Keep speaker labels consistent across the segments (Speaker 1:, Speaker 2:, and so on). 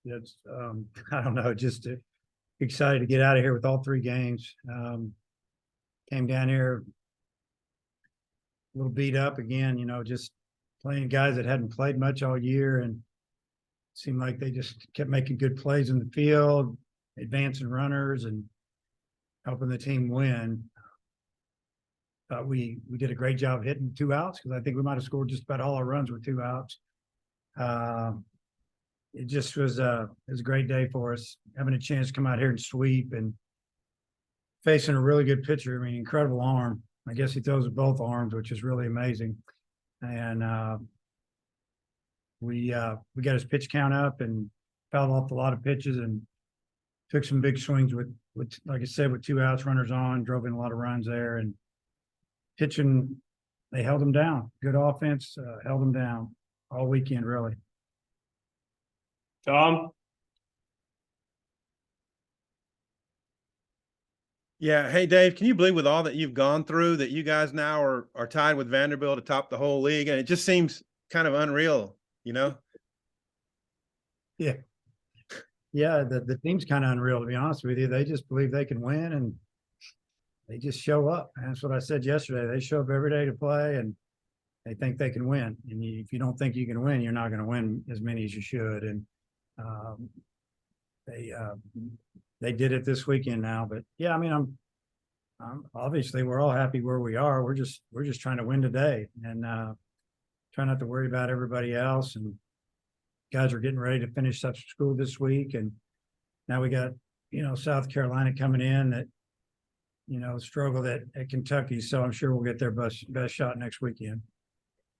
Speaker 1: it's I don't know, just excited to get out of here with all three games. Came down here a little beat up again, just playing guys that hadn't played much all year, and seemed like they just kept making good plays in the field, advancing runners, and helping the team win. We did a great job hitting 2 outs because I think we might have scored just about all our runs with 2 outs. It just was it was a great day for us, having a chance to come out here and sweep and facing a really good pitcher. I mean, incredible arm. I guess he throws with both arms, which is really amazing. And we got his pitch count up and fouled off a lot of pitches and took some big swings with like I said, with 2 outs, runners on, drove in a lot of runs there, and pitching, they held him down. Good offense, held him down all weekend, really.
Speaker 2: Tom?
Speaker 3: Yeah. Hey, Dave, can you believe with all that you've gone through that you guys now are tied with Vanderbilt atop the whole league? And it just seems kind of unreal,
Speaker 1: Yeah. Yeah, the team's kind of unreal, to be honest with you. They just believe they can win, and they just show up. And that's what I said yesterday. They show up every day to play, and they think they can win. And if you don't think you can win, you're not going to win as many as you should. And they did it this weekend now. But yeah, I mean, I'm obviously we're all happy where we are. We're just trying to win today, and try not to worry about everybody else. And guys are getting ready to finish up school this week, and now we got South Carolina coming in that struggled at Kentucky, so I'm sure we'll get their best shot next weekend.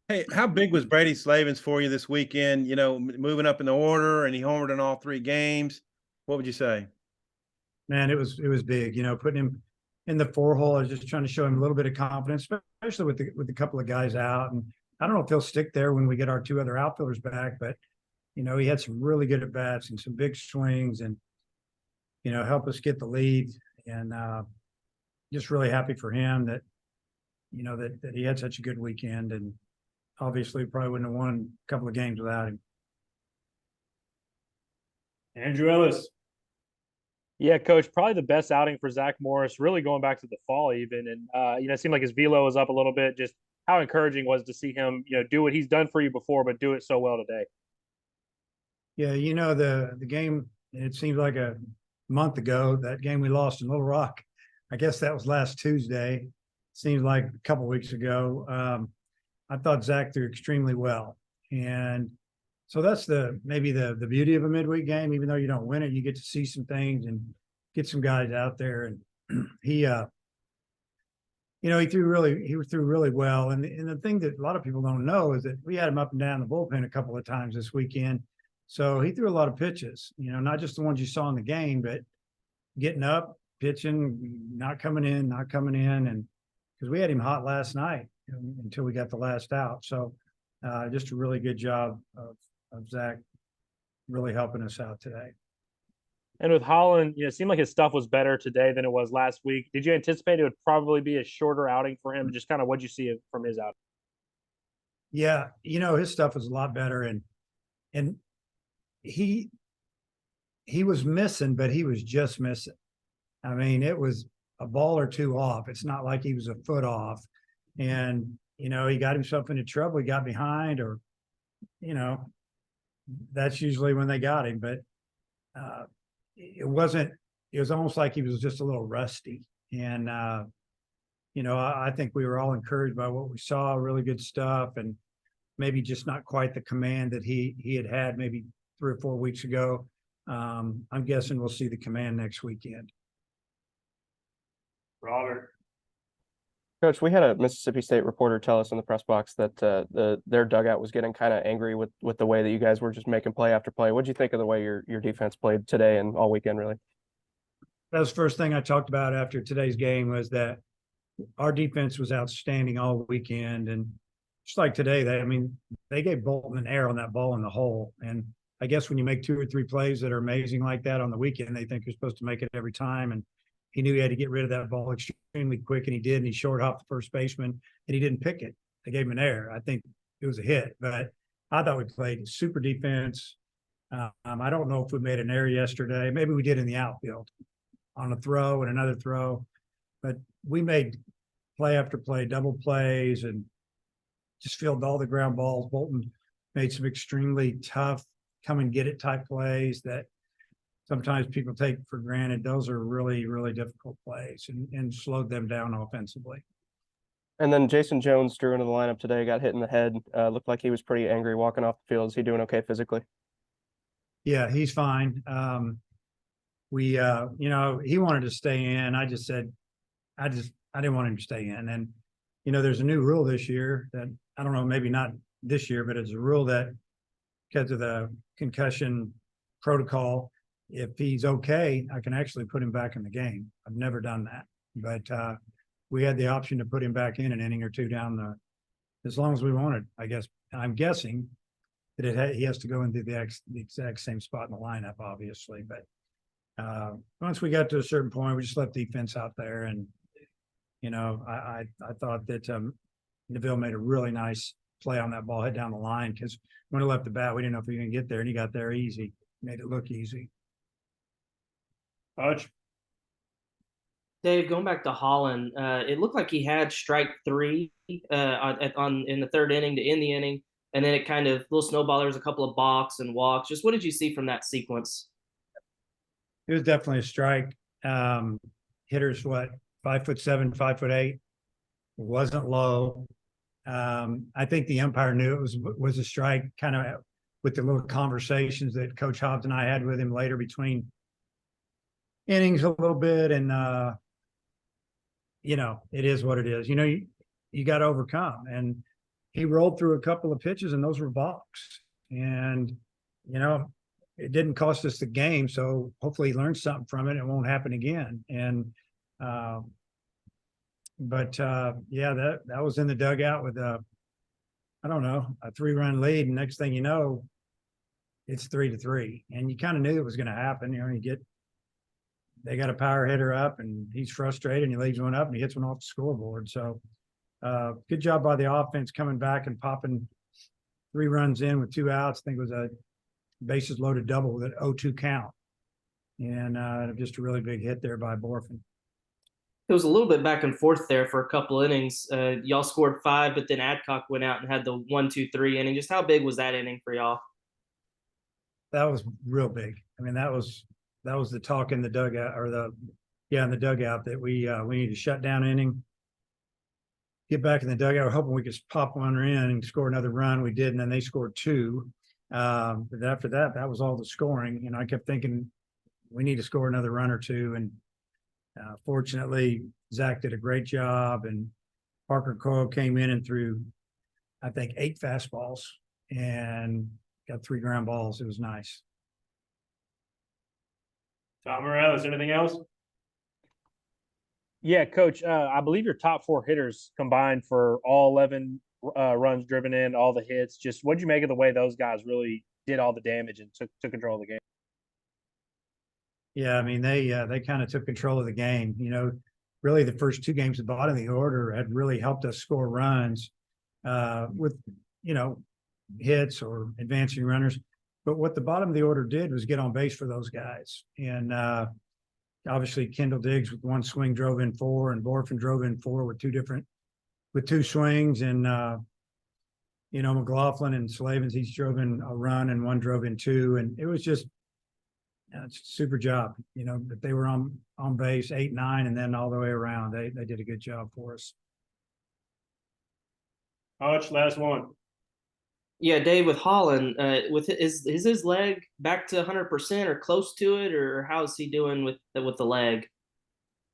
Speaker 3: Hey, how big was Brady Slavens for you this weekend? Moving up in the order, and he homered in all 3 games. What would you say?
Speaker 1: Man, it was big. Putting him in the 4-hole, I was just trying to show him a little bit of confidence, especially with a couple of guys out. And I don't know if he'll stick there when we get our 2 other outfielders back, but he had some really good at bats and some big swings, and help us get the lead. And just really happy for him that that he had such a good weekend, and obviously probably wouldn't have won a couple of games without him.
Speaker 2: Andrew Ellis.
Speaker 4: Yeah, Coach, probably the best outing for Zach Morris, really going back to the fall even. And, it seemed like his velo was up a little bit. Just how encouraging was to see him, do what he's done for you before, but do it so well today.
Speaker 1: Yeah, the game, it seems like a month ago, that game we lost in Little Rock. I guess that was last Tuesday. Seems like a couple of weeks ago. I thought Zach threw extremely well. And so that's maybe the beauty of a midweek game. Even though you don't win it, you get to see some things and get some guys out there. And he threw really well. And the thing that a lot of people don't know is that we had him up and down the bullpen a couple of times this weekend. So he threw a lot of pitches, not just the ones you saw in the game, but getting up, pitching, not coming in. And because we had him hot last night until we got the last out. So just a really good job of Zach really helping us out today.
Speaker 4: And with Holland, it seemed like his stuff was better today than it was last week. Did you anticipate it would probably be a shorter outing for him? Just kind of what'd you see from his outing?
Speaker 1: Yeah, his stuff was a lot better, and he was missing, but he was just missing. I mean, it was a ball or 2 off. It's not like he was a foot off. And, he got himself into trouble. He got behind, or, that's usually when they got him. But it was almost like he was just a little rusty. And, I think we were all encouraged by what we saw, really good stuff, and maybe just not quite the command that he had maybe 3 or 4 weeks ago. I'm guessing we'll see the command next weekend.
Speaker 2: Robert.
Speaker 5: Coach, we had a Mississippi State reporter tell us in the press box that their dugout was getting kind of angry with the way that you guys were just making play after play. What did you think of the way your defense played today and all weekend, really?
Speaker 1: That was the first thing I talked about after today's game, was that our defense was outstanding all weekend. And just like today, they gave Bolton an error on that ball in the hole. And I guess when you make 2 or 3 plays that are amazing like that on the weekend, they think you're supposed to make it every time. And he knew he had to get rid of that ball extremely quick, and he did. And he short hopped the first baseman, and he didn't pick it. They gave him an error. I think it was a hit, but I thought we played super defense. I don't know if we made an error yesterday. Maybe we did in the outfield on a throw and another throw, but we made play after play, double plays, and just fielded all the ground balls. Bolton made some extremely tough come and get it type plays that sometimes people take for granted. Those are really, really difficult plays and slowed them down offensively.
Speaker 5: And then Jason Jones drew into the lineup today, got hit in the head. Looked like he was pretty angry walking off the field. Is he doing okay physically?
Speaker 1: Yeah, he's fine. He wanted to stay in. I just said, I didn't want him to stay in. And, there's a new rule this year that I don't know, maybe not this year, but it's a rule that because of the concussion protocol, if he's okay, I can actually put him back in the game. I've never done that, but we had the option to put him back in an inning or two down as long as we wanted, I guess. I'm guessing that he has to go into the exact same spot in the lineup, obviously. But once we got to a certain point, we just left defense out there. And, I thought that Neville made a really nice play on that ball, hit down the line, because when he left the bat, we didn't know if he was going to get there, and he got there easy, made it look easy.
Speaker 4: Coach.
Speaker 2: Dave, going back to Holland, it looked like he had strike 3 in the third inning to end the inning, and then it kind of little snowball. There was a couple of balks and walks. Just what did you see from that sequence?
Speaker 1: It was definitely a strike. Hitters, 5'7", 5'8", wasn't low. I think the umpire knew it was a strike, kind of with the little conversations that Coach Hobbs and I had with him later between innings a little bit. And, it is what it is. You got to overcome. And he rolled through a couple of pitches, and those were balks. And, it didn't cost us the game. So hopefully he learned something from it. It won't happen again. And, that was in the dugout with a 3-run lead. And next thing you know, it's 3-3. And you kind of knew it was going to happen. They got a power hitter up, and he's frustrated, and he leaves one up, and he hits one off the scoreboard. So good job by the offense coming back and popping 3 runs in with 2 outs. I think it was a bases loaded double with an 0-2 count. And just a really big hit there by Borfin.
Speaker 2: It was a little bit back and forth there for a couple innings. Y'all scored 5, but then Adcock went out and had the 1-2-3 inning. Just how big was that inning for y'all?
Speaker 1: That was real big. I mean, that was the talk in the dugout, in the dugout, that we need to shut down inning, get back in the dugout. We're hoping we could pop one in and score another run. We did, and then they scored 2. But after that was all the scoring. I kept thinking we need to score another run or 2. And fortunately, Zach did a great job, and Parker Coyle came in and threw, I think, 8 fastballs and got 3 ground balls. It was nice.
Speaker 4: Tom Morales, anything else? Yeah, Coach, I believe your top 4 hitters combined for all 11 runs driven in, all the hits. Just what'd you make of the way those guys really did all the damage and took control of the game?
Speaker 1: Yeah, I mean, they kind of took control of the game. Really the first 2 games at the bottom of the order had really helped us score runs with, hits or advancing runners. But what the bottom of the order did was get on base for those guys. And obviously Kendall Diggs with 1 swing drove in 4, and Borfin drove in 4 with 2 swings. And, McLaughlin and Slavens, each drove in a run, and 1 drove in 2. And it was just, it's a super job, that they were on base 8, 9, and then all the way around. They did a good job for us.
Speaker 4: Coach, last one.
Speaker 2: Yeah, Dave, with Holland, is his leg back to 100% or close to it, or how is he doing with the leg?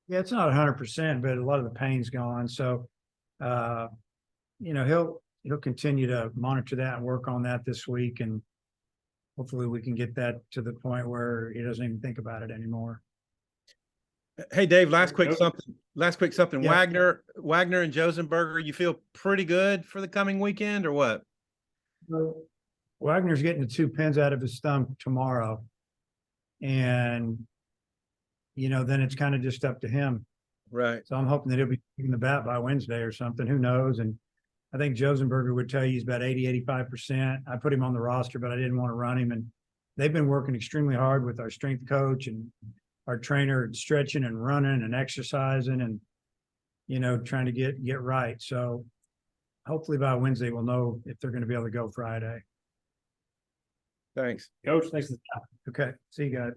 Speaker 1: Yeah, it's not 100%, but a lot of the pain's gone. So, he'll continue to monitor that and work on that this week, and hopefully we can get that to the point where he doesn't even think about it anymore.
Speaker 3: Hey, Dave, last quick something.
Speaker 1: Yeah.
Speaker 3: Wagner and Josenberger, you feel pretty good for the coming weekend or what?
Speaker 1: So Wagner's getting the 2 pins out of his thumb tomorrow. And, then it's kind of just up to him.
Speaker 3: Right.
Speaker 1: So I'm hoping that he'll be taking the bat by Wednesday or something. Who knows? And I think Josenberger would tell you he's about 80, 85%. I put him on the roster, but I didn't want to run him. And they've been working extremely hard with our strength coach and our trainer, stretching and running and exercising and, trying to get right. So hopefully by Wednesday, we'll know if they're going to be able to go Friday.
Speaker 3: Thanks.
Speaker 4: Coach,
Speaker 1: Thanks. Okay. See you guys.